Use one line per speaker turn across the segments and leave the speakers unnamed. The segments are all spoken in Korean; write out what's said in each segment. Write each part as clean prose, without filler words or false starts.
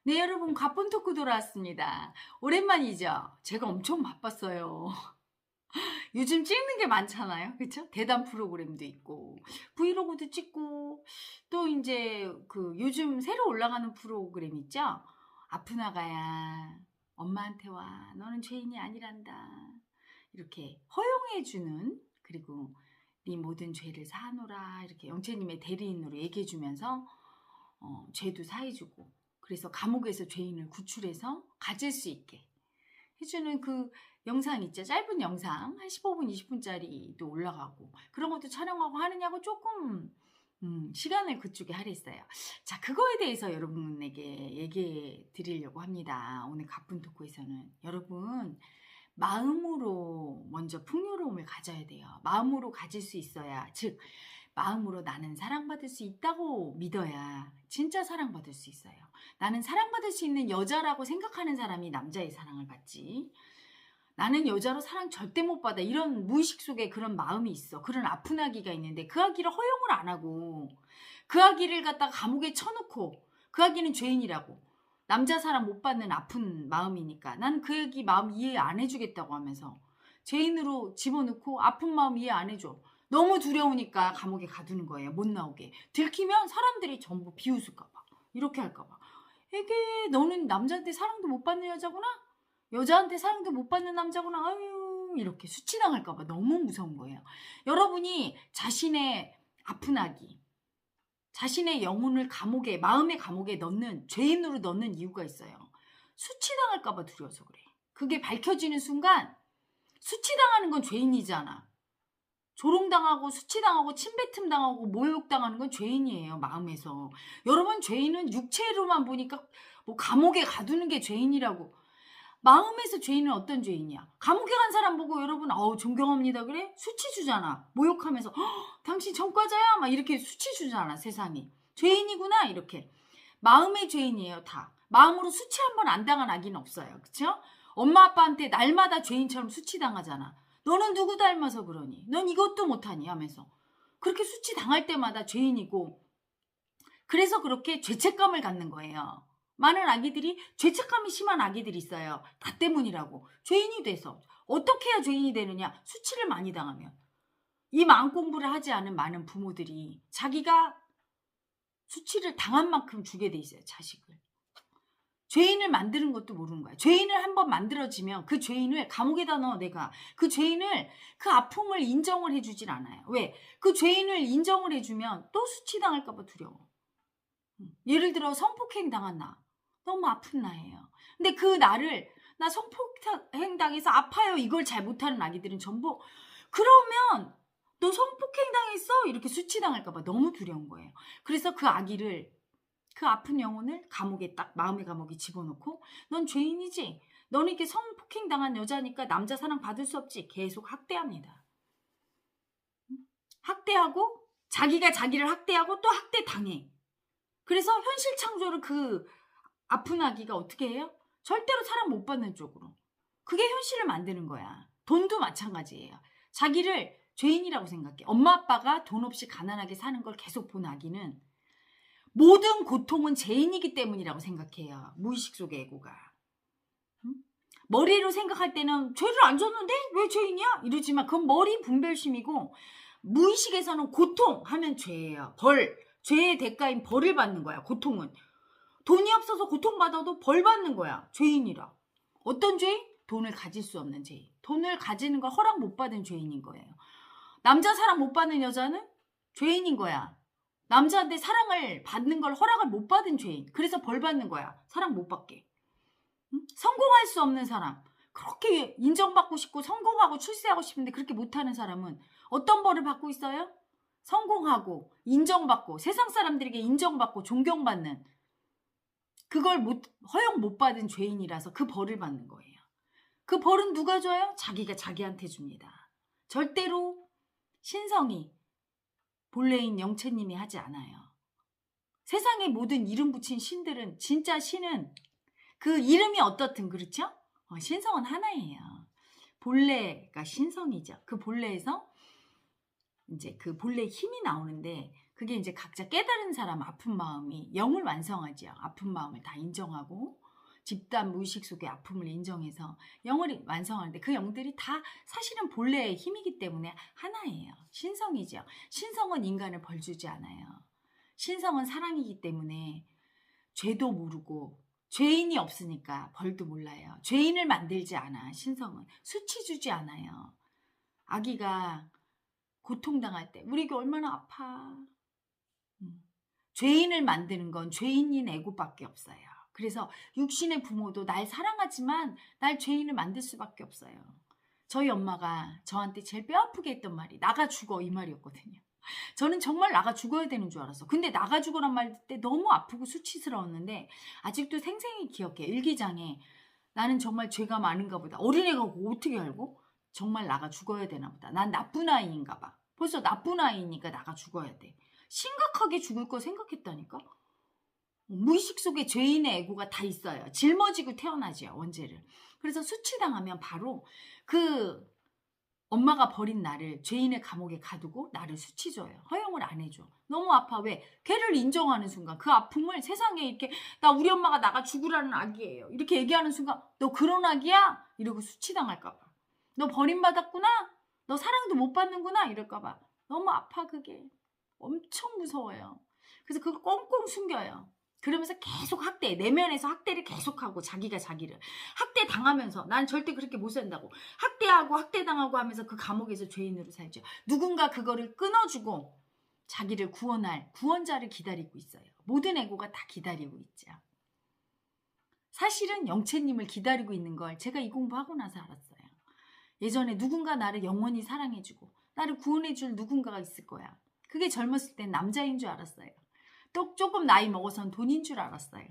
네, 여러분, 가쁜 토크 돌아왔습니다. 오랜만이죠? 제가 엄청 바빴어요. 요즘 찍는 게 많잖아요. 그쵸? 대담 프로그램도 있고, 브이로그도 찍고, 또 이제 요즘 새로 올라가는 프로그램 있죠? 아픈 아가야, 엄마한테 와. 너는 죄인이 아니란다. 이렇게 허용해주는, 그리고 네 모든 죄를 사하노라. 이렇게 영채님의 대리인으로 얘기해주면서 죄도 사해주고, 그래서 감옥에서 죄인을 구출해서 가질 수 있게 해주는 그 영상 있죠. 짧은 영상 한 15분 20분짜리도 올라가고 그런 것도 촬영하고 하느냐고 조금 시간을 그쪽에 할애했어요. 자, 그거에 대해서 여러분에게 얘기해 드리려고 합니다. 오늘 가쁜 토크에서는 여러분, 마음으로 먼저 풍요로움을 가져야 돼요. 마음으로 가질 수 있어야, 즉 마음으로 나는 사랑받을 수 있다고 믿어야 진짜 사랑받을 수 있어요. 나는 사랑받을 수 있는 여자라고 생각하는 사람이 남자의 사랑을 받지, 나는 여자로 사랑 절대 못 받아, 이런 무의식 속에 그런 마음이 있어. 그런 아픈 아기가 있는데 그 아기를 허용을 안 하고 그 아기를 갖다가 감옥에 쳐놓고, 그 아기는 죄인이라고, 남자 사랑 못 받는 아픈 마음이니까 나는 그 아기 마음 이해 안 해주겠다고 하면서 죄인으로 집어넣고 아픈 마음 이해 안 해줘. 너무 두려우니까 감옥에 가두는 거예요. 못 나오게. 들키면 사람들이 전부 비웃을까봐, 이렇게 할까봐. 이게 너는 남자한테 사랑도 못 받는 여자구나? 여자한테 사랑도 못 받는 남자구나? 아유, 이렇게 수치당할까봐 너무 무서운 거예요. 여러분이 자신의 아픈 아기, 자신의 영혼을 감옥에, 마음의 감옥에 넣는, 죄인으로 넣는 이유가 있어요. 수치당할까봐 두려워서 그래. 그게 밝혀지는 순간 수치당하는 건 죄인이잖아. 조롱당하고 수치당하고 침뱉음당하고 모욕당하는 건 죄인이에요. 마음에서. 여러분, 죄인은 육체로만 보니까 뭐 감옥에 가두는 게 죄인이라고. 마음에서 죄인은 어떤 죄인이야? 감옥에 간 사람 보고 여러분 존경합니다 그래? 수치 주잖아. 모욕하면서 당신 전과자야? 막 이렇게 수치 주잖아. 세상이 죄인이구나 이렇게. 마음의 죄인이에요. 다 마음으로 수치 한 번 안 당한 아기는 없어요. 그쵸? 엄마 아빠한테 날마다 죄인처럼 수치당하잖아. 너는 누구 닮아서 그러니? 넌 이것도 못하니? 하면서 그렇게 수치당할 때마다 죄인이고, 그래서 그렇게 죄책감을 갖는 거예요. 많은 아기들이 죄책감이 심한 아기들이 있어요. 다 때문이라고. 죄인이 돼서. 어떻게 해야 죄인이 되느냐? 수치를 많이 당하면. 이 마음 공부를 하지 않은 많은 부모들이 자기가 수치를 당한 만큼 주게 돼 있어요. 자식을. 죄인을 만드는 것도 모르는 거야. 죄인을 한번 만들어지면 그 죄인을 감옥에다 넣어. 내가 그 죄인을, 그 아픔을 인정을 해주질 않아요. 왜? 그 죄인을 인정을 해주면 또 수치당할까 봐 두려워. 예를 들어 성폭행 당한 나, 너무 아픈 나예요. 근데 그 나를, 나 성폭행 당해서 아파요, 이걸 잘 못하는 아기들은 전부, 그러면 너 성폭행 당했어? 이렇게 수치당할까 봐 너무 두려운 거예요. 그래서 그 아기를, 그 아픈 영혼을 감옥에, 딱 마음의 감옥에 집어넣고, 넌 죄인이지, 너는 이렇게 성폭행 당한 여자니까 남자 사랑 받을 수 없지, 계속 학대합니다. 학대하고, 자기가 자기를 학대하고 또 학대 당해. 그래서 현실 창조를, 그 아픈 아기가 어떻게 해요? 절대로 사랑 못 받는 쪽으로. 그게 현실을 만드는 거야. 돈도 마찬가지예요. 자기를 죄인이라고 생각해. 엄마 아빠가 돈 없이 가난하게 사는 걸 계속 본 아기는 모든 고통은 죄인이기 때문이라고 생각해요. 무의식 속의 에고가. 머리로 생각할 때는 죄를 안 졌는데 왜 죄인이야? 이러지만 그건 머리 분별심이고, 무의식에서는 고통하면 죄예요. 벌. 죄의 대가인 벌을 받는 거야. 고통은. 돈이 없어서 고통받아도 벌 받는 거야. 죄인이라. 어떤 죄인? 돈을 가질 수 없는 죄인. 돈을 가지는 걸 허락 못 받은 죄인인 거예요. 남자 사랑 못 받는 여자는 죄인인 거야. 남자한테 사랑을 받는 걸 허락을 못 받은 죄인. 그래서 벌 받는 거야. 사랑 못 받게. 성공할 수 없는 사람. 그렇게 인정받고 싶고 성공하고 출세하고 싶은데 그렇게 못하는 사람은 어떤 벌을 받고 있어요? 성공하고 인정받고 세상 사람들에게 인정받고 존경받는, 그걸 허용 못 받은 죄인이라서 그 벌을 받는 거예요. 그 벌은 누가 줘요? 자기가 자기한테 줍니다. 절대로 신성이, 본래인 영채님이 하지 않아요. 세상의 모든 이름 붙인 신들은, 진짜 신은 그 이름이 어떻든 그렇죠? 신성은 하나예요. 본래가 신성이죠. 그 본래에서 이제 그 본래 힘이 나오는데, 그게 이제 각자 깨달은 사람 아픈 마음이 영을 완성하지요. 아픈 마음을 다 인정하고 집단 무의식 속의 아픔을 인정해서 영을 완성하는데 그 영들이 다 사실은 본래의 힘이기 때문에 하나예요. 신성이죠. 신성은 인간을 벌주지 않아요. 신성은 사랑이기 때문에 죄도 모르고 죄인이 없으니까 벌도 몰라요. 죄인을 만들지 않아. 신성은 수치 주지 않아요. 아기가 고통당할 때 우리 애기 얼마나 아파. 죄인을 만드는 건 죄인인 애고밖에 없어요. 그래서 육신의 부모도 날 사랑하지만 날 죄인을 만들 수밖에 없어요. 저희 엄마가 저한테 제일 뼈아프게 했던 말이 나가 죽어 이 말이었거든요. 저는 정말 나가 죽어야 되는 줄 알았어. 근데 나가 죽어란 말 때 너무 아프고 수치스러웠는데 아직도 생생히 기억해. 일기장에 나는 정말 죄가 많은가 보다. 어린애가 어떻게 알고? 정말 나가 죽어야 되나 보다. 난 나쁜 아이인가 봐. 벌써 나쁜 아이니까 나가 죽어야 돼. 심각하게 죽을 거 생각했다니까? 무의식 속에 죄인의 애고가 다 있어요. 짊어지고 태어나지요, 원죄를. 그래서 수치당하면 바로 그 엄마가 버린 나를 죄인의 감옥에 가두고 나를 수치줘요. 허용을 안 해줘. 너무 아파. 왜? 걔를 인정하는 순간 그 아픔을 세상에 이렇게 나 우리 엄마가 나가 죽으라는 아기예요. 이렇게 얘기하는 순간 너 그런 아기야? 이러고 수치당할까 봐. 너 버림받았구나? 너 사랑도 못 받는구나? 이럴까 봐. 너무 아파 그게. 엄청 무서워요. 그래서 그걸 꽁꽁 숨겨요. 그러면서 계속 학대, 내면에서 학대를 계속하고 자기가 자기를 학대 당하면서 난 절대 그렇게 못 산다고 학대하고 학대당하고 하면서 그 감옥에서 죄인으로 살죠. 누군가 그거를 끊어주고 자기를 구원할 구원자를 기다리고 있어요. 모든 애고가 다 기다리고 있죠. 사실은 영채님을 기다리고 있는 걸 제가 이 공부하고 나서 알았어요. 예전에 누군가 나를 영원히 사랑해주고 나를 구원해줄 누군가가 있을 거야. 그게 젊었을 땐 남자인 줄 알았어요. 또 조금 나이 먹어선 돈인 줄 알았어요.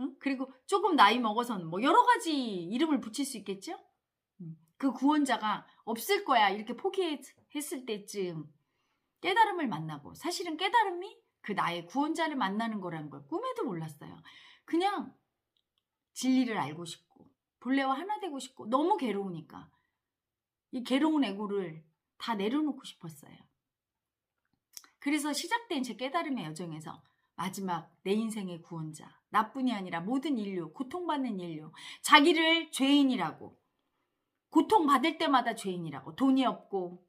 응? 그리고 조금 나이 먹어선 뭐 여러 가지 이름을 붙일 수 있겠죠? 그 구원자가 없을 거야 이렇게 포기했을 때쯤 깨달음을 만나고 사실은 깨달음이 그 나의 구원자를 만나는 거라는 걸 꿈에도 몰랐어요. 그냥 진리를 알고 싶고 본래와 하나 되고 싶고 너무 괴로우니까 이 괴로운 애고를 다 내려놓고 싶었어요. 그래서 시작된 제 깨달음의 여정에서 마지막 내 인생의 구원자, 나뿐이 아니라 모든 인류, 고통받는 인류, 자기를 죄인이라고, 고통받을 때마다 죄인이라고, 돈이 없고,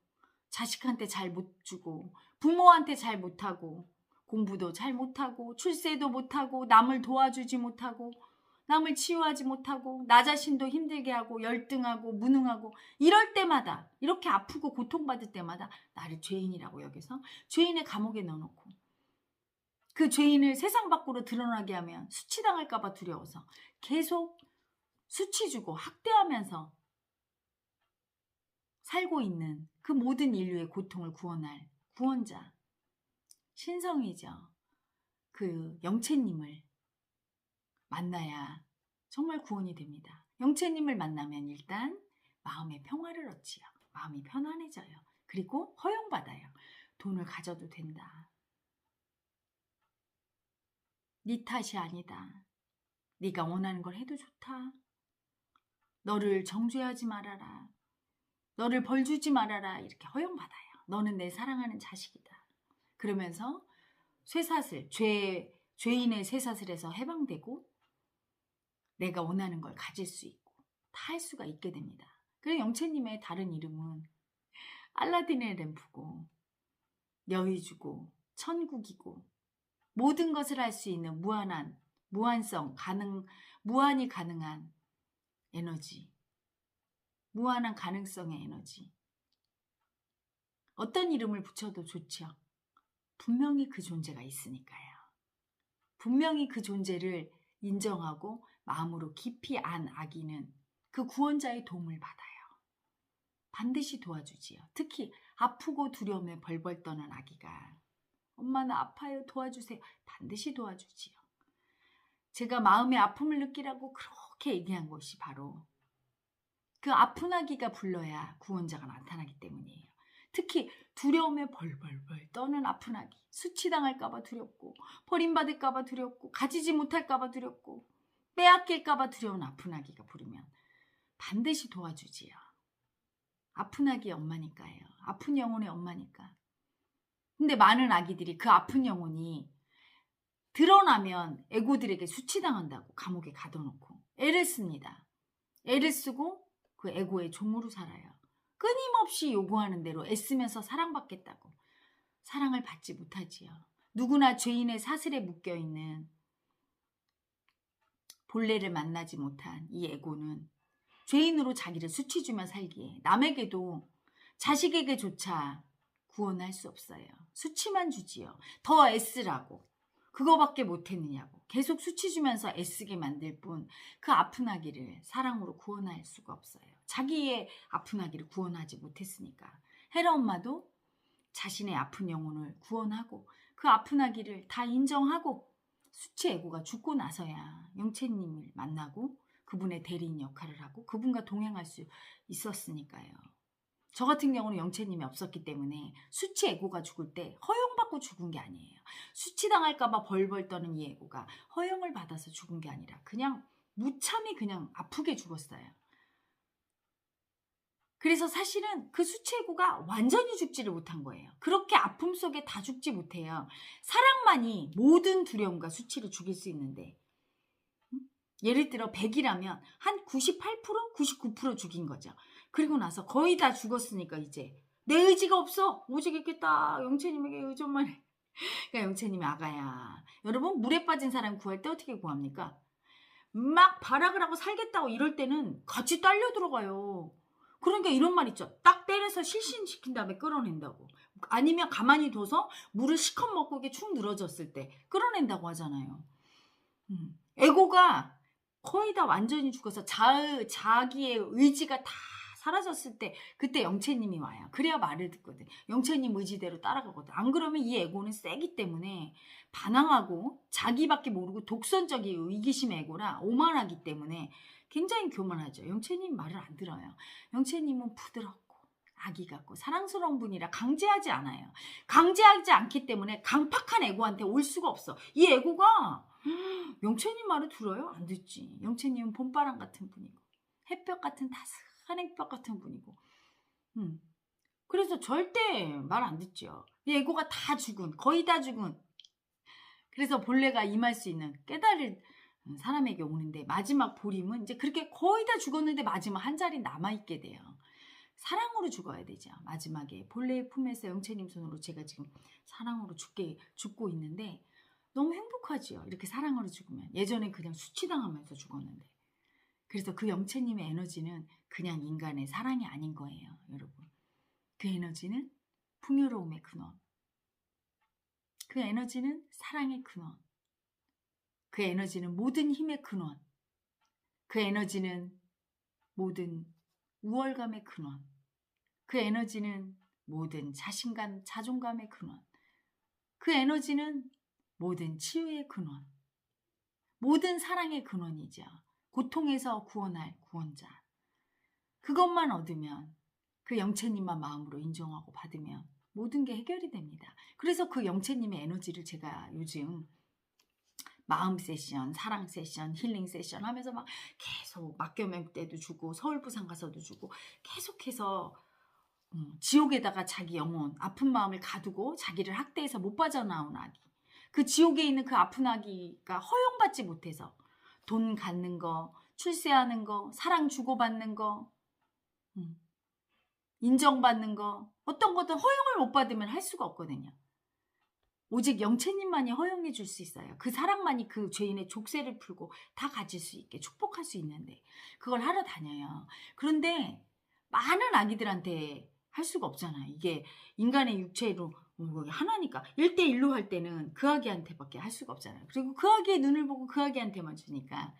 자식한테 잘 못 주고, 부모한테 잘 못하고, 공부도 잘 못하고, 출세도 못하고, 남을 도와주지 못하고, 남을 치유하지 못하고 나 자신도 힘들게 하고 열등하고 무능하고 이럴 때마다 이렇게 아프고 고통받을 때마다 나를 죄인이라고 여겨서 죄인의 감옥에 넣어놓고 그 죄인을 세상 밖으로 드러나게 하면 수치당할까 봐 두려워서 계속 수치 주고 학대하면서 살고 있는 그 모든 인류의 고통을 구원할 구원자 신성이죠. 그 영채님을 만나야 정말 구원이 됩니다. 영채님을 만나면 일단 마음의 평화를 얻지요. 마음이 편안해져요. 그리고 허용받아요. 돈을 가져도 된다. 네 탓이 아니다. 네가 원하는 걸 해도 좋다. 너를 정죄하지 말아라. 너를 벌 주지 말아라. 이렇게 허용받아요. 너는 내 사랑하는 자식이다. 그러면서 쇠사슬, 죄인의 쇠사슬에서 해방되고 내가 원하는 걸 가질 수 있고 다 할 수가 있게 됩니다. 그래서 영채님의 다른 이름은 알라딘의 램프고 여의주고 천국이고 모든 것을 할 수 있는 무한성, 무한이 가능한 에너지, 무한한 가능성의 에너지. 어떤 이름을 붙여도 좋죠. 분명히 그 존재가 있으니까요. 분명히 그 존재를 인정하고 마음으로 깊이 안 아기는 그 구원자의 도움을 받아요. 반드시 도와주지요. 특히 아프고 두려움에 벌벌 떠는 아기가 엄마 나 아파요 도와주세요. 반드시 도와주지요. 제가 마음의 아픔을 느끼라고 그렇게 얘기한 것이 바로 그 아픈 아기가 불러야 구원자가 나타나기 때문이에요. 특히 두려움에 벌벌벌 떠는 아픈 아기, 수치당할까봐 두렵고 버림받을까봐 두렵고 가지지 못할까봐 두렵고 빼앗길까봐 두려운 아픈 아기가 부르면 반드시 도와주지요. 아픈 아기 엄마니까요. 아픈 영혼의 엄마니까. 근데 많은 아기들이 그 아픈 영혼이 드러나면 애고들에게 수치당한다고 감옥에 가둬놓고 애를 씁니다. 애를 쓰고 그 애고의 종으로 살아요. 끊임없이 요구하는 대로 애쓰면서 사랑받겠다고 사랑을 받지 못하지요. 누구나 죄인의 사슬에 묶여있는 본래를 만나지 못한 이 애고는 죄인으로 자기를 수치 주며 살기에 남에게도 자식에게조차 구원할 수 없어요. 수치만 주지요. 더 애쓰라고. 그거밖에 못했느냐고. 계속 수치 주면서 애쓰게 만들 뿐 그 아픈 아기를 사랑으로 구원할 수가 없어요. 자기의 아픈 아기를 구원하지 못했으니까. 헤라 엄마도 자신의 아픈 영혼을 구원하고 그 아픈 아기를 다 인정하고 수치 애고가 죽고 나서야 영채님을 만나고 그분의 대리인 역할을 하고 그분과 동행할 수 있었으니까요. 저 같은 경우는 영채님이 없었기 때문에 수치 애고가 죽을 때 허용받고 죽은 게 아니에요. 수치당할까봐 벌벌 떠는 이 애고가 허용을 받아서 죽은 게 아니라 그냥 무참히 그냥 아프게 죽었어요. 그래서 사실은 그 수치 애고가 완전히 죽지를 못한 거예요. 그렇게 아픔 속에 다 죽지 못해요. 사랑만이 모든 두려움과 수치를 죽일 수 있는데 예를 들어 100이라면 한 98%, 99% 죽인 거죠. 그리고 나서 거의 다 죽었으니까 이제 내 의지가 없어. 오직 있겠다. 영채님에게 의존만 해. 그러니까 영채님이 아가야. 여러분 물에 빠진 사람 구할 때 어떻게 구합니까? 막 발악을 하고 살겠다고 이럴 때는 같이 딸려 들어가요. 그러니까 이런 말 있죠. 딱 때려서 실신시킨 다음에 끌어낸다고. 아니면 가만히 둬서 물을 시컷 먹고 이게 축 늘어졌을 때 끌어낸다고 하잖아요. 애고가 거의 다 완전히 죽어서 자기의 의지가 다 사라졌을 때 그때 영채님이 와요. 그래야 말을 듣거든. 영채님 의지대로 따라가거든. 안 그러면 이 애고는 세기 때문에 반항하고 자기밖에 모르고 독선적이고 이기심의 애고라 오만하기 때문에 굉장히 교만하죠. 영채님 말을 안 들어요. 영채님은 부드럽고 아기 같고 사랑스러운 분이라 강제하지 않아요. 강제하지 않기 때문에 강팍한 애고한테 올 수가 없어. 이 애고가 영채님 말을 들어요? 안 듣지. 영채님은 봄바람 같은 분이고 햇볕 같은 따스한 햇볕 같은 분이고 그래서 절대 말 안 듣죠. 이 애고가 다 죽은 거의 다 죽은 그래서 본래가 임할 수 있는 깨달을 사람에게 오는데 마지막 보림은 이제 그렇게 거의 다 죽었는데 마지막 한 자리 남아있게 돼요. 사랑으로 죽어야 되죠. 마지막에 본래의 품에서 영채님 손으로 제가 지금 사랑으로 죽고 있는데 너무 행복하지요. 이렇게 사랑으로 죽으면. 예전에 그냥 수치당하면서 죽었는데. 그래서 그 영채님의 에너지는 그냥 인간의 사랑이 아닌 거예요. 여러분. 그 에너지는 풍요로움의 근원. 그 에너지는 사랑의 근원. 그 에너지는 모든 힘의 근원. 그 에너지는 모든 우월감의 근원. 그 에너지는 모든 자신감, 자존감의 근원. 그 에너지는 모든 치유의 근원. 모든 사랑의 근원이죠. 고통에서 구원할 구원자. 그것만 얻으면 그 영채님만 마음으로 인정하고 받으면 모든 게 해결이 됩니다. 그래서 그 영채님의 에너지를 제가 요즘 마음 세션, 사랑 세션, 힐링 세션 하면서 막 계속 막교명 때도 주고 서울 부산 가서도 주고 계속해서 지옥에다가 자기 영혼, 아픈 마음을 가두고 자기를 학대해서 못 빠져나온 아기. 그 지옥에 있는 그 아픈 아기가 허용받지 못해서 돈 갖는 거, 출세하는 거, 사랑 주고받는 거, 인정받는 거, 어떤 것든 허용을 못 받으면 할 수가 없거든요. 오직 영채님만이 허용해 줄 수 있어요. 그 사랑만이 그 죄인의 족쇄를 풀고 다 가질 수 있게 축복할 수 있는데 그걸 하러 다녀요. 그런데 많은 아기들한테 할 수가 없잖아요. 이게 인간의 육체로 하나니까 1대1로 할 때는 그 아기한테밖에 할 수가 없잖아요. 그리고 그 아기의 눈을 보고 그 아기한테만 주니까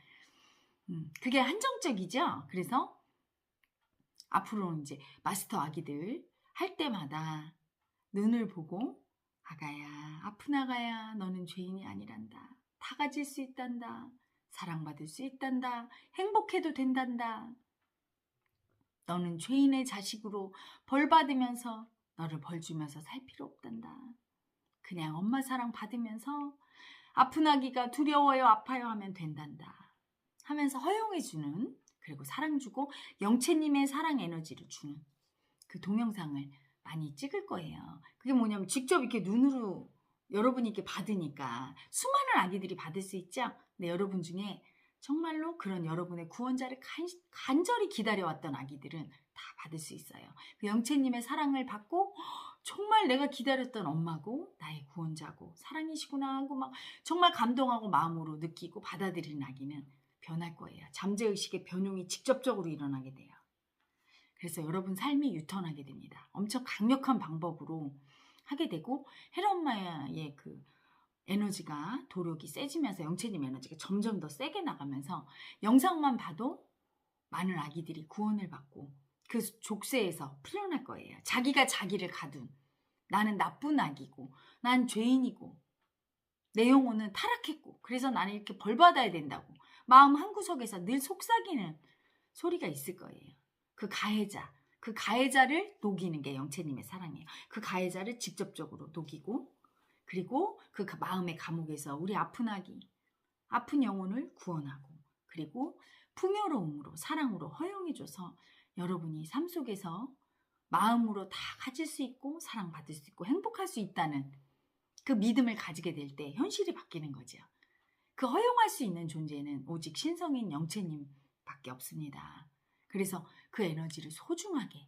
그게 한정적이죠. 그래서 앞으로 이제 마스터 아기들 할 때마다 눈을 보고 아가야, 아픈 아가야, 너는 죄인이 아니란다. 다 가질 수 있단다. 사랑받을 수 있단다. 행복해도 된단다. 너는 죄인의 자식으로 벌 받으면서 너를 벌 주면서 살 필요 없단다. 그냥 엄마 사랑 받으면서 아픈 아기가 두려워요, 아파요 하면 된단다. 하면서 허용해 주는, 그리고 사랑 주고 영채님의 사랑 에너지를 주는 그 동영상을 많이 찍을 거예요. 그게 뭐냐면 직접 이렇게 눈으로 여러분이 이렇게 받으니까 수많은 아기들이 받을 수 있죠. 근데 여러분 중에 정말로 그런 여러분의 구원자를 간절히 기다려왔던 아기들은 다 받을 수 있어요. 그 영채님의 사랑을 받고 정말 내가 기다렸던 엄마고 나의 구원자고 사랑이시구나 하고 막 정말 감동하고 마음으로 느끼고 받아들이는 아기는 변할 거예요. 잠재의식의 변용이 직접적으로 일어나게 돼요. 그래서 여러분 삶이 유턴하게 됩니다. 엄청 강력한 방법으로 하게 되고 헬 엄마의 그 에너지가 도력이 세지면서 영채님 에너지가 점점 더 세게 나가면서 영상만 봐도 많은 아기들이 구원을 받고 그 족쇄에서 풀려날 거예요. 자기가 자기를 가둔 나는 나쁜 아기고 난 죄인이고 내 영혼은 타락했고 그래서 나는 이렇게 벌 받아야 된다고 마음 한구석에서 늘 속삭이는 소리가 있을 거예요. 그 가해자를 녹이는 게 영채님의 사랑이에요. 그 가해자를 직접적으로 녹이고 그리고 그 마음의 감옥에서 우리 아픈 아기, 아픈 영혼을 구원하고 그리고 풍요로움으로 사랑으로 허용해줘서 여러분이 삶 속에서 마음으로 다 가질 수 있고 사랑받을 수 있고 행복할 수 있다는 그 믿음을 가지게 될 때 현실이 바뀌는 거죠. 그 허용할 수 있는 존재는 오직 신성인 영채님밖에 없습니다. 그래서 그 에너지를 소중하게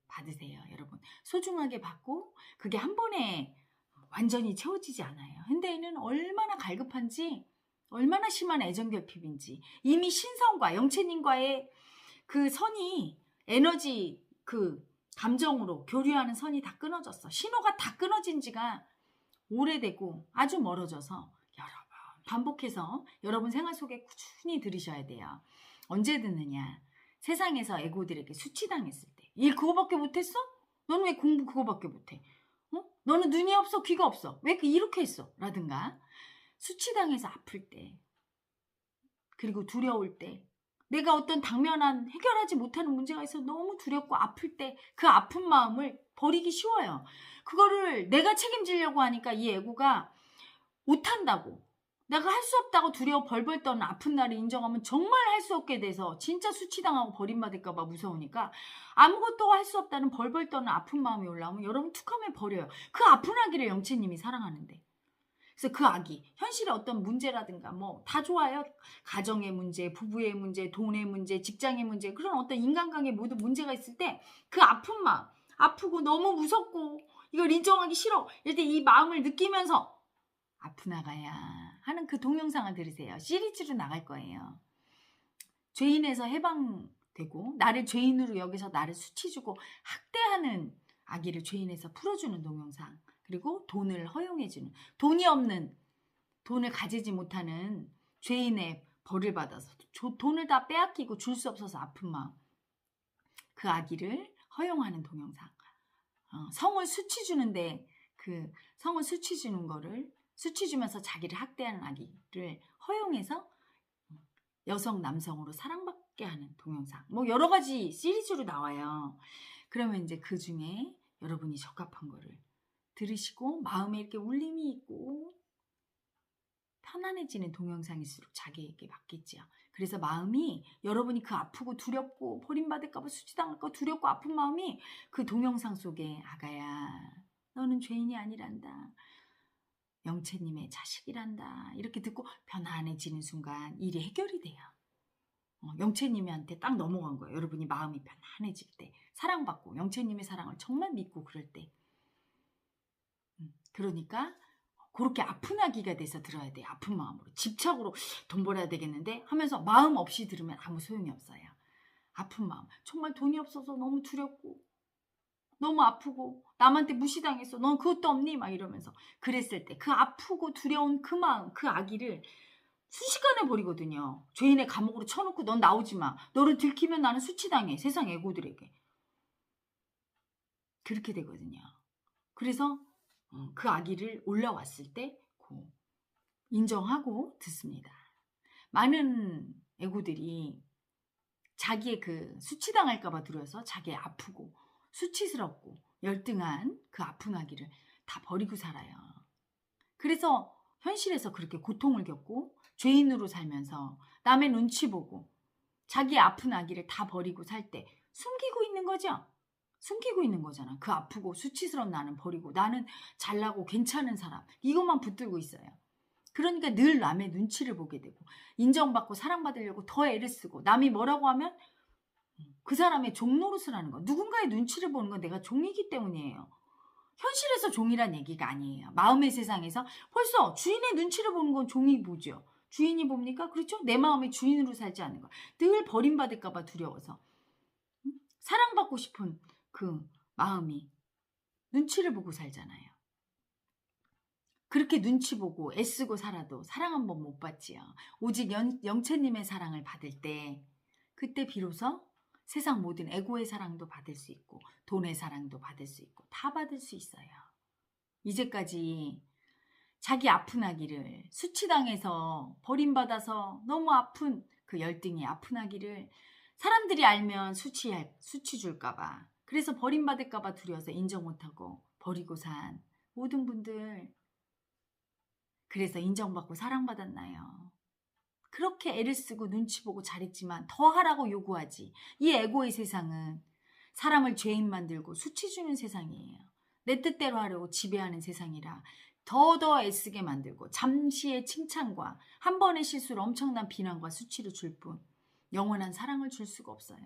받으세요, 여러분. 소중하게 받고 그게 한 번에 완전히 채워지지 않아요. 현대인은 얼마나 갈급한지 얼마나 심한 애정 결핍인지 이미 신성과 영채님과의 그 선이 에너지 그 감정으로 교류하는 선이 다 끊어졌어. 신호가 다 끊어진 지가 오래되고 아주 멀어져서 여러 번 반복해서 여러분 생활 속에 꾸준히 들으셔야 돼요. 언제 듣느냐? 세상에서 애고들에게 수치당했을 때. 일 그거밖에 못했어? 너는 왜 공부 그거밖에 못해? 너는 눈이 없어 귀가 없어 왜 이렇게 했어? 라든가 수치당해서 아플 때 그리고 두려울 때 내가 어떤 당면한 해결하지 못하는 문제가 있어 너무 두렵고 아플 때 그 아픈 마음을 버리기 쉬워요. 그거를 내가 책임지려고 하니까 이 애고가 못한다고 내가 할 수 없다고 두려워 벌벌 떠는 아픈 날을 인정하면 정말 할 수 없게 돼서 진짜 수치당하고 버림받을까 봐 무서우니까 아무것도 할 수 없다는 벌벌 떠는 아픈 마음이 올라오면 여러분 툭하면 버려요. 그 아픈 아기를 영채님이 사랑하는데 그래서 그 아기 현실의 어떤 문제라든가 뭐 다 좋아요. 가정의 문제, 부부의 문제, 돈의 문제, 직장의 문제 그런 어떤 인간관계 모두 문제가 있을 때 그 아픈 마음 아프고 너무 무섭고 이걸 인정하기 싫어 이럴 때 이 마음을 느끼면서 아프 나가야 하는 그 동영상을 들으세요. 시리즈로 나갈 거예요. 죄인에서 해방되고 나를 죄인으로 여기서 나를 수치 주고 학대하는 아기를 죄인에서 풀어주는 동영상 그리고 돈을 허용해주는 돈이 없는 돈을 가지지 못하는 죄인의 벌을 받아서 돈을 다 빼앗기고 줄 수 없어서 아픈 마음 그 아기를 허용하는 동영상 성을 수치 주는데 그 성을 수치 주는 거를 수치 주면서 자기를 학대하는 아기를 허용해서 여성 남성으로 사랑받게 하는 동영상 뭐 여러 가지 시리즈로 나와요. 그러면 이제 그 중에 여러분이 적합한 거를 들으시고 마음에 이렇게 울림이 있고 편안해지는 동영상일수록 자기에게 맞겠지요. 그래서 마음이 여러분이 그 아프고 두렵고 버림받을까 봐 수치당할까 두렵고 아픈 마음이 그 동영상 속에 아가야 너는 죄인이 아니란다. 영채님의 자식이란다. 이렇게 듣고 편안해지는 순간 일이 해결이 돼요. 영채님한테 딱 넘어간 거예요. 여러분이 마음이 편안해질 때 사랑받고 영채님의 사랑을 정말 믿고 그럴 때 그러니까 그렇게 아픈 아기가 돼서 들어야 돼요. 아픈 마음으로 집착으로 돈 벌어야 되겠는데 하면서 마음 없이 들으면 아무 소용이 없어요. 아픈 마음 정말 돈이 없어서 너무 두렵고 너무 아프고 남한테 무시당했어 넌 그것도 없니? 막 이러면서 그랬을 때 그 아프고 두려운 그 마음 그 아기를 순식간에 버리거든요. 죄인의 감옥으로 쳐놓고 넌 나오지 마. 너를 들키면 나는 수치당해. 세상 애고들에게. 그렇게 되거든요. 그래서 그 아기를 올라왔을 때 인정하고 듣습니다. 많은 애고들이 자기의 그 수치당할까 봐 두려워서 자기 아프고 수치스럽고 열등한 그 아픈 아기를 다 버리고 살아요. 그래서 현실에서 그렇게 고통을 겪고 죄인으로 살면서 남의 눈치 보고 자기 아픈 아기를 다 버리고 살 때 숨기고 있는 거죠. 숨기고 있는 거잖아. 그 아프고 수치스러운 나는 버리고 나는 잘나고 괜찮은 사람. 이것만 붙들고 있어요. 그러니까 늘 남의 눈치를 보게 되고 인정받고 사랑받으려고 더 애를 쓰고 남이 뭐라고 하면 그 사람의 종 노릇을 하는 거. 누군가의 눈치를 보는 건 내가 종이기 때문이에요. 현실에서 종이란 얘기가 아니에요. 마음의 세상에서 벌써 주인의 눈치를 보는 건 종이 보죠. 주인이 봅니까? 그렇죠? 내 마음의 주인으로 살지 않는 거. 늘 버림받을까 봐 두려워서. 사랑받고 싶은 그 마음이 눈치를 보고 살잖아요. 그렇게 눈치 보고 애쓰고 살아도 사랑 한 번 못 받지요. 오직 영채님의 사랑을 받을 때 그때 비로소 세상 모든 에고의 사랑도 받을 수 있고 돈의 사랑도 받을 수 있고 다 받을 수 있어요. 이제까지 자기 아픈 아기를 수치당해서 버림받아서 너무 아픈 그 열등이 아픈 아기를 사람들이 알면 수치 줄까봐 그래서 버림받을까봐 두려워서 인정 못하고 버리고 산 모든 분들 그래서 인정받고 사랑받았나요? 그렇게 애를 쓰고 눈치 보고 잘했지만 더 하라고 요구하지. 이 에고의 세상은 사람을 죄인 만들고 수치 주는 세상이에요. 내 뜻대로 하려고 지배하는 세상이라 더 애쓰게 만들고 잠시의 칭찬과 한 번의 실수로 엄청난 비난과 수치를 줄 뿐 영원한 사랑을 줄 수가 없어요.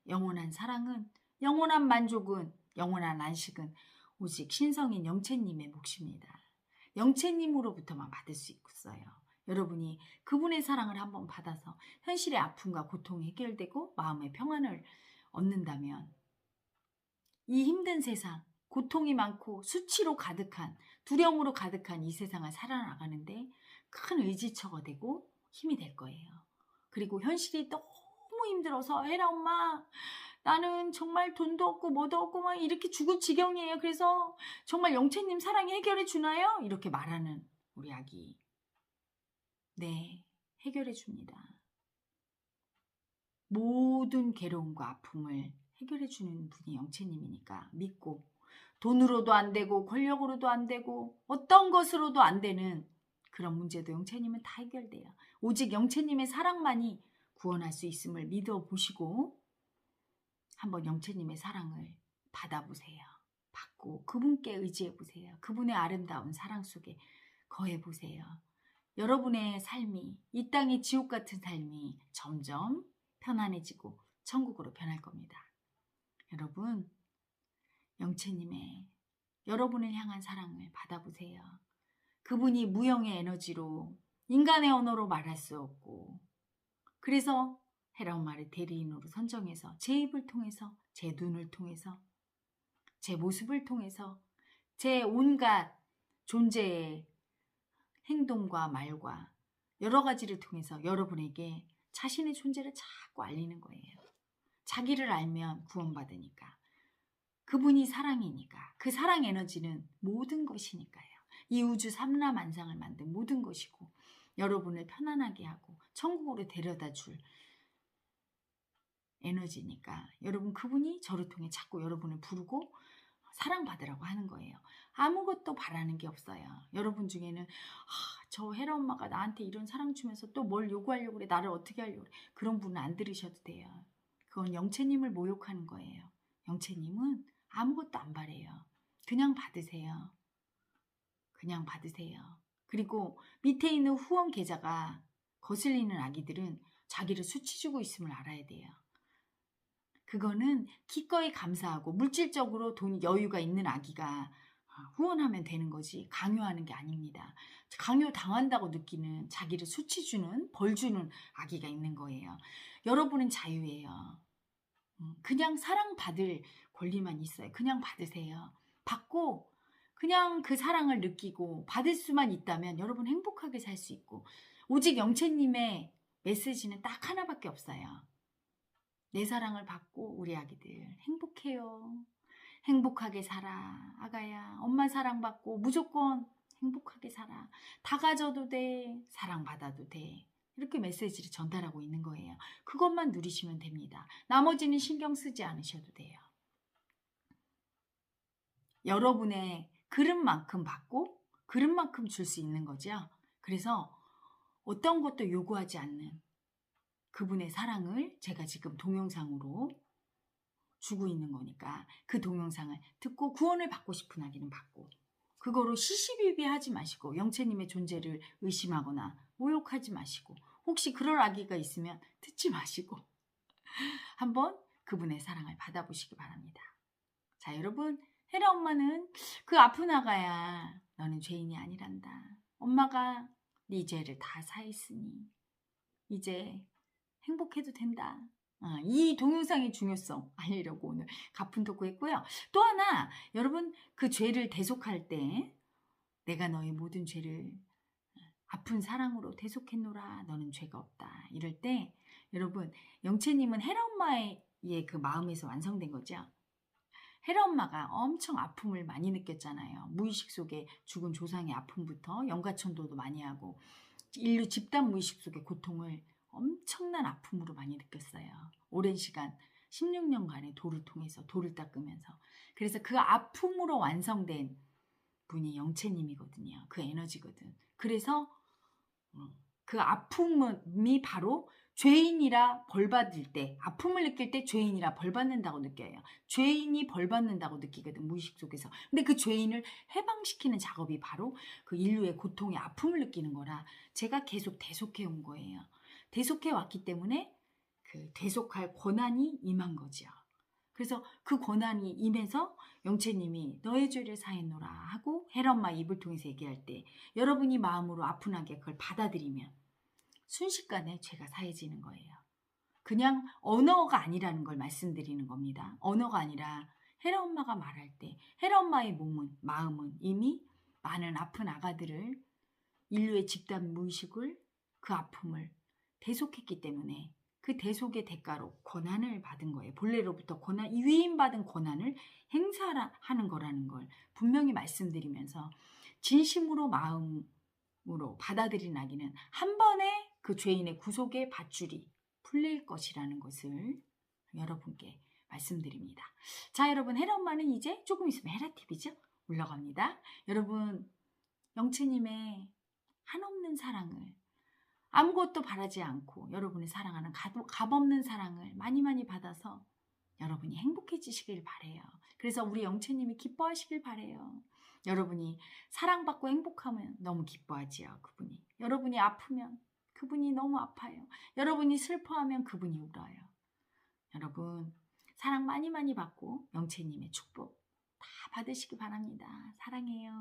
영원한 사랑은, 영원한 만족은, 영원한 안식은 오직 신성인 영채님의 몫입니다. 영채님으로부터만 받을 수 있어요. 여러분이 그분의 사랑을 한번 받아서 현실의 아픔과 고통이 해결되고 마음의 평안을 얻는다면 이 힘든 세상, 고통이 많고 수치로 가득한 두려움으로 가득한 이 세상을 살아나가는데 큰 의지처가 되고 힘이 될 거예요. 그리고 현실이 너무 힘들어서 에라 엄마 나는 정말 돈도 없고 뭐도 없고 막 이렇게 죽을 지경이에요. 그래서 정말 영채님 사랑이 해결해 주나요? 이렇게 말하는 우리 아기. 네, 해결해 줍니다. 모든 괴로움과 아픔을 해결해 주는 분이 영채님이니까 믿고 돈으로도 안 되고 권력으로도 안 되고 어떤 것으로도 안 되는 그런 문제도 영채님은 다 해결돼요. 오직 영채님의 사랑만이 구원할 수 있음을 믿어보시고 한번 영채님의 사랑을 받아보세요. 받고 그분께 의지해보세요. 그분의 아름다운 사랑 속에 거해보세요. 여러분의 삶이 이 땅의 지옥 같은 삶이 점점 편안해지고 천국으로 변할 겁니다. 여러분, 영채님의 여러분을 향한 사랑을 받아보세요. 그분이 무형의 에너지로 인간의 언어로 말할 수 없고 그래서 헤라움마를 대리인으로 선정해서 제 입을 통해서 제 눈을 통해서 제 모습을 통해서 제 온갖 존재의 행동과 말과 여러 가지를 통해서 여러분에게 자신의 존재를 자꾸 알리는 거예요. 자기를 알면 구원받으니까. 그분이 사랑이니까. 그 사랑 에너지는 모든 것이니까요. 이 우주 삼라만상을 만든 모든 것이고 여러분을 편안하게 하고 천국으로 데려다 줄 에너지니까 여러분 그분이 저를 통해 자꾸 여러분을 부르고 사랑받으라고 하는 거예요. 아무것도 바라는 게 없어요. 여러분 중에는 저 헤라 엄마가 나한테 이런 사랑 주면서 또 뭘 요구하려고 그래. 나를 어떻게 하려고 그래. 그런 분은 안 들으셔도 돼요. 그건 영채님을 모욕하는 거예요. 영채님은 아무것도 안 바래요. 그냥 받으세요. 그냥 받으세요. 그리고 밑에 있는 후원 계좌가 거슬리는 아기들은 자기를 수치 주고 있음을 알아야 돼요. 그거는 기꺼이 감사하고 물질적으로 돈 여유가 있는 아기가 후원하면 되는 거지 강요하는 게 아닙니다. 강요 당한다고 느끼는 자기를 수치 주는 벌 주는 아기가 있는 거예요. 여러분은 자유예요. 그냥 사랑받을 권리만 있어요. 그냥 받으세요. 받고 그냥 그 사랑을 느끼고 받을 수만 있다면 여러분 행복하게 살 수 있고 오직 영채님의 메시지는 딱 하나밖에 없어요. 내 사랑을 받고 우리 아기들 행복해요. 행복하게 살아. 아가야 엄마 사랑받고 무조건 행복하게 살아. 다 가져도 돼. 사랑받아도 돼. 이렇게 메시지를 전달하고 있는 거예요. 그것만 누리시면 됩니다. 나머지는 신경 쓰지 않으셔도 돼요. 여러분의 그릇만큼 받고 그릇만큼 줄 수 있는 거죠. 그래서 어떤 것도 요구하지 않는 그분의 사랑을 제가 지금 동영상으로 주고 있는 거니까 그 동영상을 듣고 구원을 받고 싶은 아기는 받고, 그거로 시시비비하지 마시고 영채님의 존재를 의심하거나 모욕하지 마시고, 혹시 그럴 아기가 있으면 듣지 마시고 한번 그분의 사랑을 받아보시기 바랍니다. 자, 여러분, 헤라 엄마는 그 아픈 아가야, 너는 죄인이 아니란다. 엄마가 네 죄를 다 사했으니 이제 행복해도 된다. 이 동영상의 중요성 알리려고 오늘 가쁜 토크 했고요. 또 하나, 여러분, 그 죄를 대속할 때 내가 너의 모든 죄를 아픈 사랑으로 대속했노라, 너는 죄가 없다, 이럴 때 여러분, 영채님은 헤라 엄마의 그 마음에서 완성된 거죠. 헤라 엄마가 엄청 아픔을 많이 느꼈잖아요. 무의식 속에 죽은 조상의 아픔부터 연가천도도 많이 하고 인류 집단 무의식 속의 고통을 엄청난 아픔으로 많이 느꼈어요. 오랜 시간 16년간의 돌을 통해서 돌을 닦으면서. 그래서 그 아픔으로 완성된 분이 영채님이거든요. 그 에너지거든. 그래서 그 아픔이 바로 죄인이라 벌받을 때, 아픔을 느낄 때 죄인이라 벌받는다고 느껴요. 죄인이 벌받는다고 느끼거든, 무의식 속에서. 근데 그 죄인을 해방시키는 작업이 바로 그 인류의 고통의 아픔을 느끼는 거라 제가 계속 대속해 온 거예요. 대속해 왔기 때문에 그 대속할 권한이 임한 거죠. 그래서 그 권한이 임해서 영채님이 너의 죄를 사했노라 하고 헤라 엄마 입을 통해서 얘기할 때, 여러분이 마음으로 아픈하게 그걸 받아들이면 순식간에 죄가 사해지는 거예요. 그냥 언어가 아니라는 걸 말씀드리는 겁니다. 언어가 아니라 헤라 엄마가 말할 때 헤라 엄마의 마음은 이미 많은 아픈 아가들을, 인류의 집단 무의식을, 그 아픔을 대속했기 때문에 그 대속의 대가로 권한을 받은 거예요. 본래로부터 위임받은 권한을 행사하는 거라는 걸 분명히 말씀드리면서, 진심으로 마음으로 받아들인 아기는 한 번에 그 죄인의 구속의 밧줄이 풀릴 것이라는 것을 여러분께 말씀드립니다. 자, 여러분, 헤라 엄마는 이제 조금 있으면 헤라TV죠? 올라갑니다. 여러분, 영채님의 한없는 사랑을, 아무것도 바라지 않고 여러분이 사랑하는 값없는 사랑을 많이 많이 받아서 여러분이 행복해지시길 바래요. 그래서 우리 영채님이 기뻐하시길 바래요. 여러분이 사랑받고 행복하면 너무 기뻐하지요, 그분이. 여러분이 아프면 그분이 너무 아파요. 여러분이 슬퍼하면 그분이 울어요. 여러분, 사랑 많이 많이 받고 영채님의 축복 다 받으시기 바랍니다. 사랑해요.